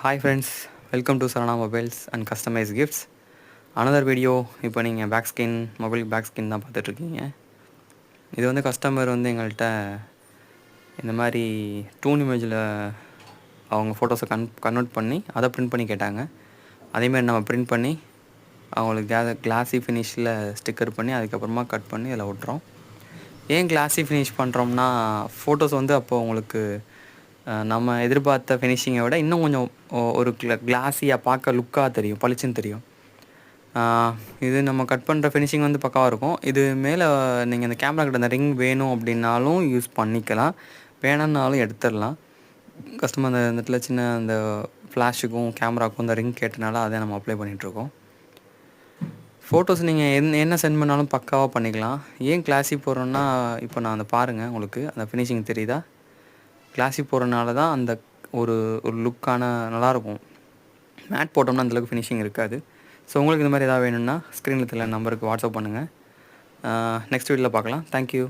Hi friends, welcome to Sarana Mobiles and customise gifts. Another video. இப்போ நீங்கள் mobile back skin தான் பார்த்துட்ருக்கீங்க. இது வந்து கஸ்டமர் வந்து எங்கள்கிட்ட இந்த மாதிரி டூன் இமேஜில் அவங்க ஃபோட்டோஸை கன்வெர்ட் பண்ணி அதை ப்ரிண்ட் பண்ணி கேட்டாங்க. அதேமாதிரி நம்ம ப்ரிண்ட் பண்ணி அவங்களுக்கு கிளாஸி ஃபினிஷில் ஸ்டிக்கர் பண்ணி அதுக்கப்புறமா கட் பண்ணி அதில் ஒட்டுறோம். ஏன் கிளாஸி ஃபினிஷ் பண்ணுறோம்னா, ஃபோட்டோஸ் வந்து அப்போது உங்களுக்கு நம்ம எதிர்பார்த்த ஃபினிஷிங்கை விட இன்னும் கொஞ்சம் ஒரு கிளாஸியாக பார்க்க லுக்காக தெரியும், பளிச்சுன்னு தெரியும். இது நம்ம கட் பண்ணுற ஃபினிஷிங் வந்து பக்காவாக இருக்கும். இது மேலே நீங்கள் இந்த கேமரா கிட்ட அந்த ரிங் வேணும் அப்படின்னாலும் யூஸ் பண்ணிக்கலாம், வேணும்னாலும் எடுத்துடலாம். கஸ்டமர் அந்த இடத்துல சின்ன அந்த ஃப்ளாஷுக்கும் கேமராவுக்கும் இந்த ரிங் கேட்டனால அதை நம்ம அப்ளை பண்ணிகிட்ருக்கோம். ஃபோட்டோஸ் நீங்கள் என்ன சென்ட் பண்ணாலும் பக்காவாக பண்ணிக்கலாம். ஏன் கிளாஸி போடுறோன்னா, இப்போ நான் அந்த பாருங்கள், உங்களுக்கு அந்த ஃபினிஷிங் தெரியுதா? கிளாஸி போடுறனால தான் அந்த ஒரு லுக்கான நல்லாயிருக்கும். மேட் போட்டோம்னா அந்தளவுக்கு ஃபினிஷிங் இருக்காது. ஸோ உங்களுக்கு இந்த மாதிரி ஏதாவது வேணும்னா ஸ்க்ரீனில் தெரியல நம்பருக்கு வாட்ஸ்அப் பண்ணுங்கள். நெக்ஸ்ட் வீடியோவில் பார்க்கலாம். தேங்க்யூ.